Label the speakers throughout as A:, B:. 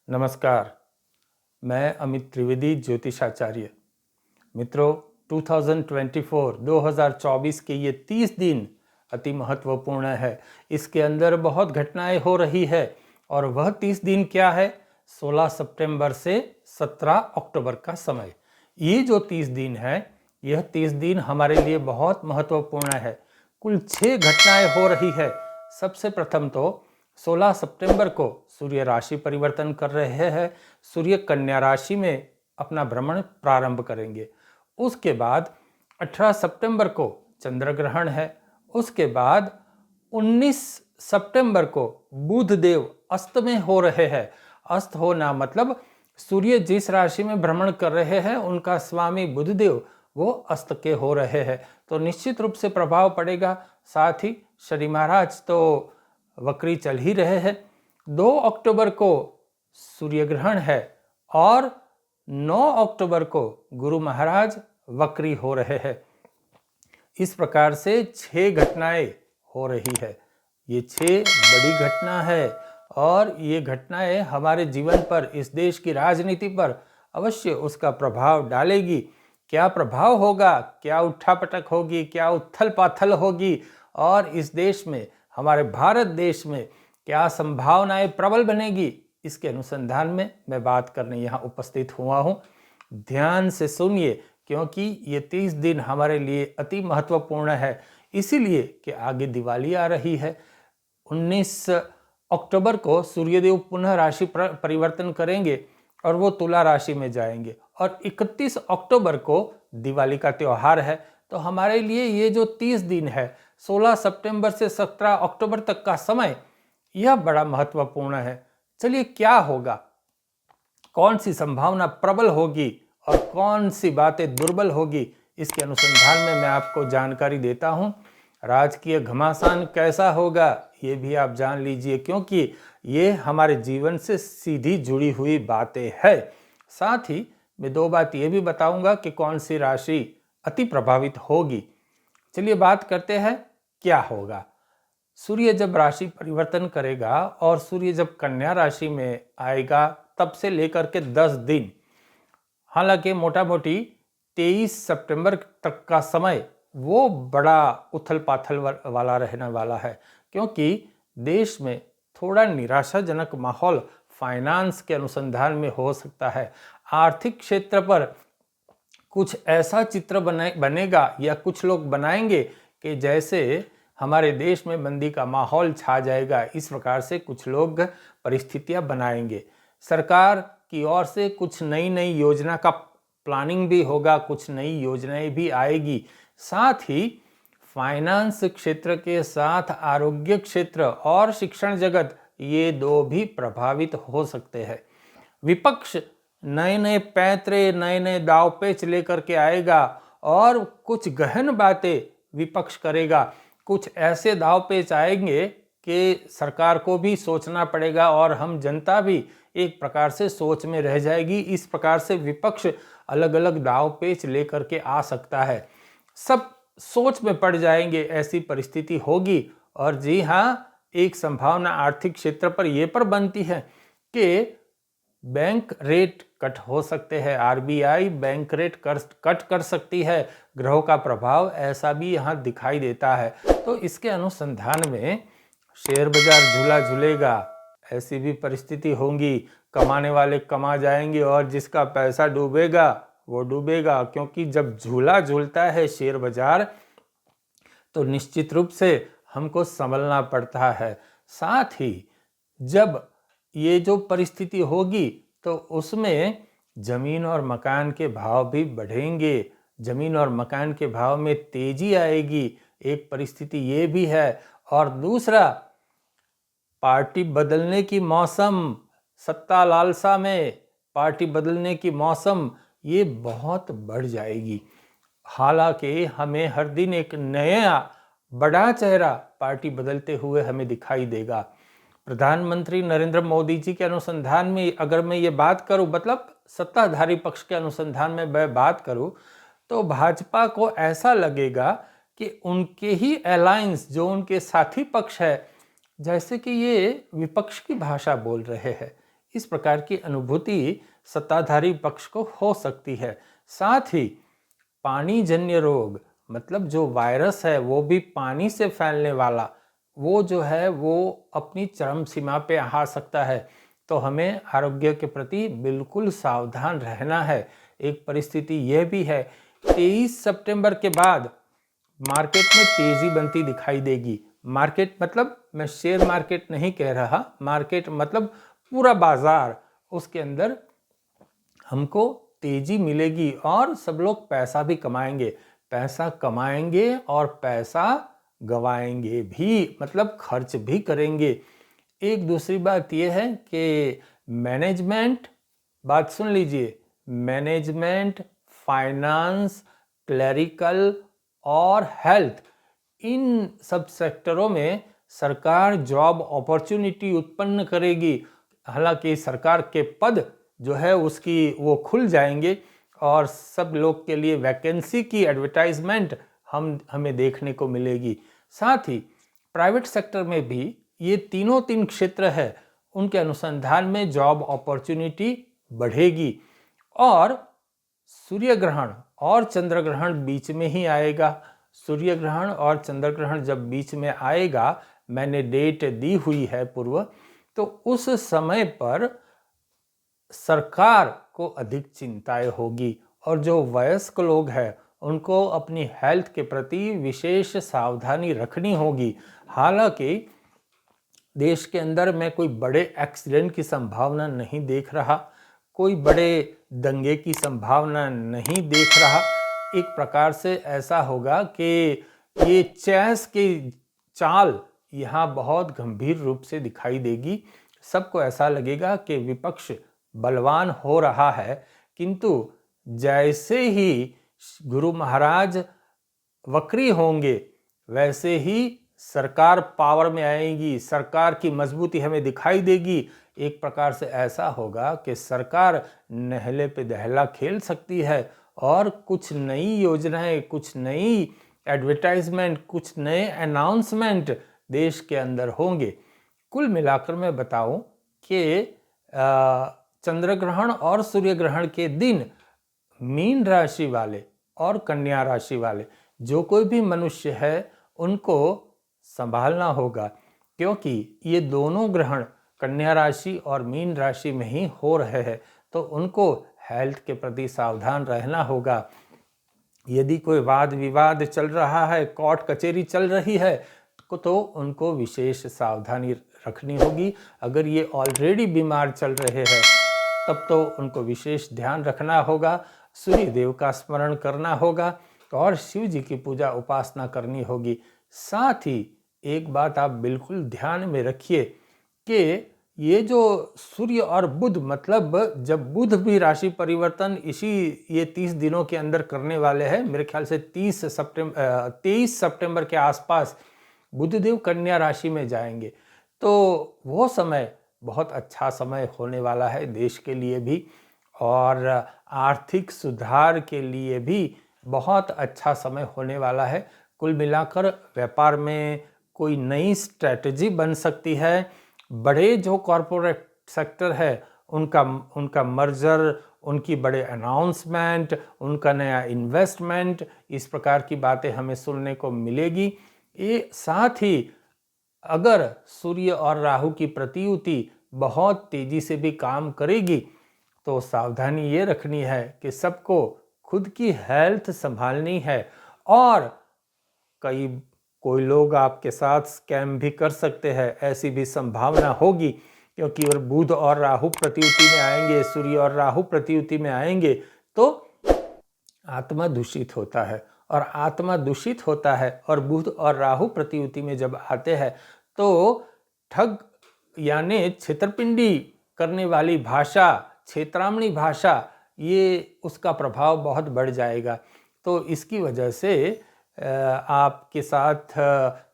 A: नमस्कार, मैं अमित त्रिवेदी ज्योतिषाचार्य। मित्रों, 2024 के ये 30 दिन अति महत्वपूर्ण है। इसके अंदर बहुत घटनाएं हो रही है और वह 30 दिन क्या है? 16 सितंबर से 17 अक्टूबर का समय। ये जो 30 दिन है, यह 30 दिन हमारे लिए बहुत महत्वपूर्ण है। कुल 6 घटनाएं हो रही है। सबसे प्रथम तो 16 सितंबर को सूर्य राशि परिवर्तन कर रहे हैं। सूर्य कन्या राशि में अपना भ्रमण प्रारंभ करेंगे। उसके बाद 18 सितंबर को चंद्र ग्रहण है। उसके बाद 19 सितंबर को बुध देव अस्त में हो रहे हैं। अस्त होना मतलब सूर्य जिस राशि में भ्रमण कर रहे हैं उनका स्वामी बुध देव वो अस्त के हो रहे हैं, तो निश्चित रूप से प्रभाव पड़ेगा। साथ ही शनि महाराज तो वक्री चल ही रहे हैं। 2 अक्टूबर को सूर्य ग्रहण है और 9 अक्टूबर को गुरु महाराज वक्री हो रहे हैं। इस प्रकार से 6 घटनाएं हो रही है। ये 6 बड़ी घटना है और ये घटनाएं हमारे जीवन पर, इस देश की राजनीति पर अवश्य उसका प्रभाव डालेगी। क्या प्रभाव होगा, क्या उठापटक होगी, क्या उथल पाथल होगी और इस देश में, हमारे भारत देश में क्या संभावनाएं प्रबल बनेगी, इसके अनुसंधान में मैं बात करने यहाँ उपस्थित हुआ हूँ। ध्यान से सुनिए, क्योंकि ये 30 दिन हमारे लिए अति महत्वपूर्ण है। इसीलिए कि आगे दिवाली आ रही है। 19 अक्टूबर को सूर्यदेव पुनः राशि परिवर्तन करेंगे और वो तुला राशि में जाएंगे और 31 अक्टूबर को दिवाली का त्यौहार है। तो हमारे लिए ये जो 30 दिन है, 16 सितंबर से 17 अक्टूबर तक का समय, यह बड़ा महत्वपूर्ण है। चलिए, क्या होगा, कौन सी संभावना प्रबल होगी और कौन सी बातें दुर्बल होगी, इसके अनुसंधान में मैं आपको जानकारी देता हूं। राजकीय घमासान कैसा होगा ये भी आप जान लीजिए, क्योंकि ये हमारे जीवन से सीधी जुड़ी हुई बातें हैं। साथ ही मैं 2 बात ये भी बताऊंगा कि कौन सी राशि अति प्रभावित होगी। चलिए बात करते हैं क्या होगा। सूर्य जब राशि परिवर्तन करेगा और सूर्य जब कन्या राशि में आएगा, तब से लेकर के 10 दिन, हालांकि मोटा मोटी 23 सितंबर तक का समय वो बड़ा उथल पाथल वाला रहने वाला है, क्योंकि देश में थोड़ा निराशाजनक माहौल फाइनेंस के अनुसंधान में हो सकता है। आर्थिक क्षेत्र पर कुछ ऐसा चित्र बनेगा या कुछ लोग बनाएंगे कि जैसे हमारे देश में मंदी का माहौल छा जाएगा। इस प्रकार से कुछ लोग परिस्थितियां बनाएंगे। सरकार की ओर से कुछ नई नई योजना का प्लानिंग भी होगा, कुछ नई योजनाएं भी आएगी। साथ ही फाइनेंस क्षेत्र के साथ आरोग्य क्षेत्र और शिक्षण जगत, ये 2 भी प्रभावित हो सकते हैं। विपक्ष नए नए पैंतरे, नए नए दाव पेच लेकर के आएगा और कुछ गहन बातें विपक्ष करेगा। कुछ ऐसे दाव पेच आएंगे कि सरकार को भी सोचना पड़ेगा और हम जनता भी एक प्रकार से सोच में रह जाएगी। इस प्रकार से विपक्ष अलग अलग दाव पेच लेकर के आ सकता है। सब सोच में पड़ जाएंगे, ऐसी परिस्थिति होगी। और जी हाँ, एक संभावना आर्थिक क्षेत्र पर यह पर बनती है कि बैंक रेट कट हो सकते हैं। आरबीआई बैंक रेट कट कर सकती है। ग्रहों का प्रभाव ऐसा भी यहाँ दिखाई देता है। तो इसके अनुसंधान में शेयर बाजार झूला झूलेगा, ऐसी भी परिस्थिति होंगी। कमाने वाले कमा जाएंगे और जिसका पैसा डूबेगा वो डूबेगा, क्योंकि जब झूला झूलता है शेयर बाजार तो निश्चित रूप से हमको संभलना पड़ता है। साथ ही जब ये जो परिस्थिति होगी तो उसमें जमीन और मकान के भाव भी बढ़ेंगे। जमीन और मकान के भाव में तेजी आएगी, एक परिस्थिति ये भी है। और दूसरा, पार्टी बदलने की मौसम, सत्ता लालसा में पार्टी बदलने की मौसम ये बहुत बढ़ जाएगी। हालांकि हमें हर दिन एक नया बड़ा चेहरा पार्टी बदलते हुए हमें दिखाई देगा। प्रधानमंत्री नरेंद्र मोदी जी के अनुसंधान में अगर मैं ये बात करूं, मतलब सत्ताधारी पक्ष के अनुसंधान में मैं बात करूं, तो भाजपा को ऐसा लगेगा कि उनके ही अलायंस, जो उनके साथी पक्ष है, जैसे कि ये विपक्ष की भाषा बोल रहे हैं। इस प्रकार की अनुभूति सत्ताधारी पक्ष को हो सकती है। साथ ही पानी जन्य रोग, मतलब जो वायरस है वो भी पानी से फैलने वाला, वो जो है वो अपनी चरम सीमा पे आ सकता है। तो हमें आरोग्य के प्रति बिल्कुल सावधान रहना है। एक परिस्थिति यह भी है, 23 सितंबर के बाद मार्केट में तेजी बनती दिखाई देगी। मार्केट मतलब मैं शेयर मार्केट नहीं कह रहा, मार्केट मतलब पूरा बाजार, उसके अंदर हमको तेजी मिलेगी और सब लोग पैसा भी कमाएंगे। पैसा कमाएंगे और पैसा गवाएंगे भी, मतलब खर्च भी करेंगे। एक दूसरी बात यह है कि मैनेजमेंट, बात सुन लीजिए, मैनेजमेंट, फाइनेंस, क्लरिकल और हेल्थ, इन सब सेक्टरों में सरकार जॉब अपॉर्चुनिटी उत्पन्न करेगी। हालांकि सरकार के पद जो है उसकी वो खुल जाएंगे और सब लोग के लिए वैकेंसी की एडवर्टाइजमेंट हमें देखने को मिलेगी। साथ ही प्राइवेट सेक्टर में भी ये तीन क्षेत्र है, उनके अनुसंधान में जॉब अपॉर्चुनिटी बढ़ेगी। और सूर्य ग्रहण और चंद्र ग्रहण बीच में ही आएगा। सूर्य ग्रहण और चंद्र ग्रहण जब बीच में आएगा, मैंने डेट दी हुई है पूर्व, तो उस समय पर सरकार को अधिक चिंताएं होगी और जो वयस्क लोग हैं उनको अपनी हेल्थ के प्रति विशेष सावधानी रखनी होगी। हालांकि देश के अंदर मैं कोई बड़े एक्सीडेंट की संभावना नहीं देख रहा, कोई बड़े दंगे की संभावना नहीं देख रहा। एक प्रकार से ऐसा होगा कि ये चेस की चाल यहाँ बहुत गंभीर रूप से दिखाई देगी। सबको ऐसा लगेगा कि विपक्ष बलवान हो रहा है, किंतु जैसे ही गुरु महाराज वक्री होंगे वैसे ही सरकार पावर में आएगी, सरकार की मजबूती हमें दिखाई देगी। एक प्रकार से ऐसा होगा कि सरकार नहले पे दहला खेल सकती है और कुछ नई योजनाएं, कुछ नई एडवर्टाइजमेंट, कुछ नए अनाउंसमेंट देश के अंदर होंगे। कुल मिलाकर मैं बताऊं कि चंद्र ग्रहण और सूर्य ग्रहण के दिन मीन राशि वाले और कन्या राशि वाले जो कोई भी मनुष्य है उनको संभालना होगा, क्योंकि ये दोनों ग्रहण कन्या राशि और मीन राशि में ही हो रहे हैं। तो उनको हेल्थ के प्रति सावधान रहना होगा। यदि कोई वाद विवाद चल रहा है, कोर्ट कचहरी चल रही है, तो उनको विशेष सावधानी रखनी होगी। अगर ये ऑलरेडी बीमार चल रहे हैं तब तो उनको विशेष ध्यान रखना होगा, सूर्य देव का स्मरण करना होगा और शिव जी की पूजा उपासना करनी होगी। साथ ही एक बात आप बिल्कुल ध्यान में रखिए कि ये जो सूर्य और बुध, मतलब जब बुध भी राशि परिवर्तन ये 30 दिनों के अंदर करने वाले हैं, मेरे ख्याल से 23 सितंबर के आसपास बुधदेव कन्या राशि में जाएंगे, तो वो समय बहुत अच्छा समय होने वाला है देश के लिए भी और आर्थिक सुधार के लिए भी बहुत अच्छा समय होने वाला है। कुल मिलाकर व्यापार में कोई नई स्ट्रैटेजी बन सकती है। बड़े जो कॉरपोरेट सेक्टर है उनका मर्जर, उनकी बड़े अनाउंसमेंट, उनका नया इन्वेस्टमेंट, इस प्रकार की बातें हमें सुनने को मिलेगी। ये साथ ही अगर सूर्य और राहु की प्रतियुति बहुत तेजी से भी काम करेगी तो सावधानी ये रखनी है कि सबको खुद की हेल्थ संभालनी है और कोई लोग आपके साथ स्कैम भी कर सकते हैं, ऐसी भी संभावना होगी, क्योंकि और बुध और राहु प्रतियुति में आएंगे, सूर्य और राहु प्रतियुति में आएंगे तो आत्मा दूषित होता है और आत्मा दूषित होता है और बुध और राहु प्रतियुति में जब आते हैं तो ठग यानी छेतरपिंडी करने वाली भाषा, छेतरामणी भाषा, ये उसका प्रभाव बहुत बढ़ जाएगा। तो इसकी वजह से आपके साथ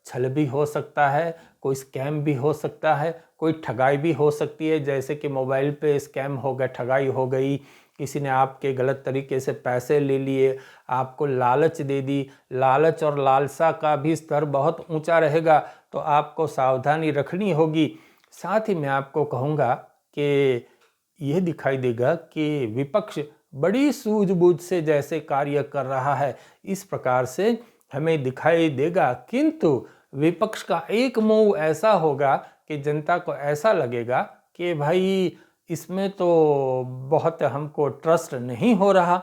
A: छल भी हो सकता है, कोई स्कैम भी हो सकता है, कोई ठगाई भी हो सकती है। जैसे कि मोबाइल पे स्कैम हो गया, ठगाई हो गई, किसी ने आपके गलत तरीके से पैसे ले लिए, आपको लालच दे दी। लालच और लालसा का भी स्तर बहुत ऊंचा रहेगा, तो आपको सावधानी रखनी होगी। साथ ही मैं आपको कहूँगा कि यह दिखाई देगा कि विपक्ष बड़ी सूझबूझ से जैसे कार्य कर रहा है, इस प्रकार से हमें दिखाई देगा। किंतु विपक्ष का एक मूव ऐसा होगा कि जनता को ऐसा लगेगा कि भाई इसमें तो बहुत हमको ट्रस्ट नहीं हो रहा।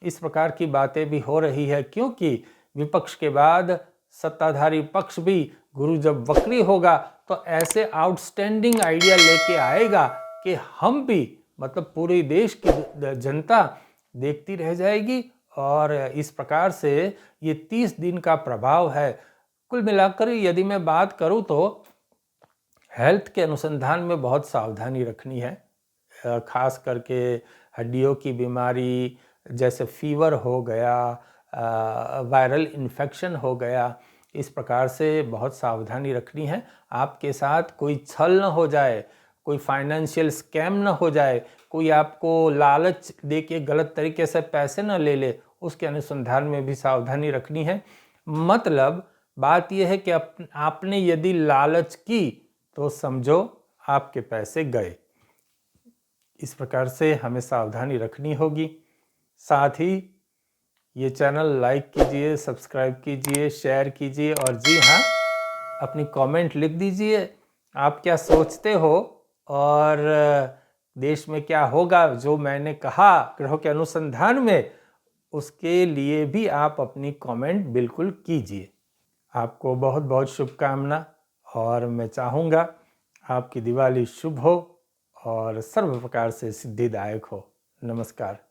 A: इस प्रकार की बातें भी हो रही है, क्योंकि विपक्ष के बाद सत्ताधारी पक्ष भी गुरु जब वक्री होगा तो ऐसे आउटस्टैंडिंग आइडिया लेके आएगा कि हम भी, मतलब पूरे देश की जनता देखती रह जाएगी। और इस प्रकार से ये 30 दिन का प्रभाव है। कुल मिलाकर यदि मैं बात करूं तो हेल्थ के अनुसंधान में बहुत सावधानी रखनी है, खास करके हड्डियों की बीमारी जैसे फीवर हो गया, वायरल इन्फेक्शन हो गया, इस प्रकार से बहुत सावधानी रखनी है। आपके साथ कोई छल न हो जाए, कोई फाइनेंशियल स्कैम न हो जाए, कोई आपको लालच देके गलत तरीके से पैसे न ले ले, उसके अनुसंधान में भी सावधानी रखनी है। मतलब बात यह है कि आपने यदि लालच की तो समझो आपके पैसे गए। इस प्रकार से हमें सावधानी रखनी होगी। साथ ही ये चैनल लाइक कीजिए, सब्सक्राइब कीजिए, शेयर कीजिए और जी हाँ, अपनी कमेंट लिख दीजिए आप क्या सोचते हो और देश में क्या होगा जो मैंने कहा ग्रहों के अनुसंधान में, उसके लिए भी आप अपनी कमेंट बिल्कुल कीजिए। आपको बहुत बहुत शुभकामना और मैं चाहूँगा आपकी दिवाली शुभ हो और सर्व प्रकार से सिद्धिदायक हो। नमस्कार।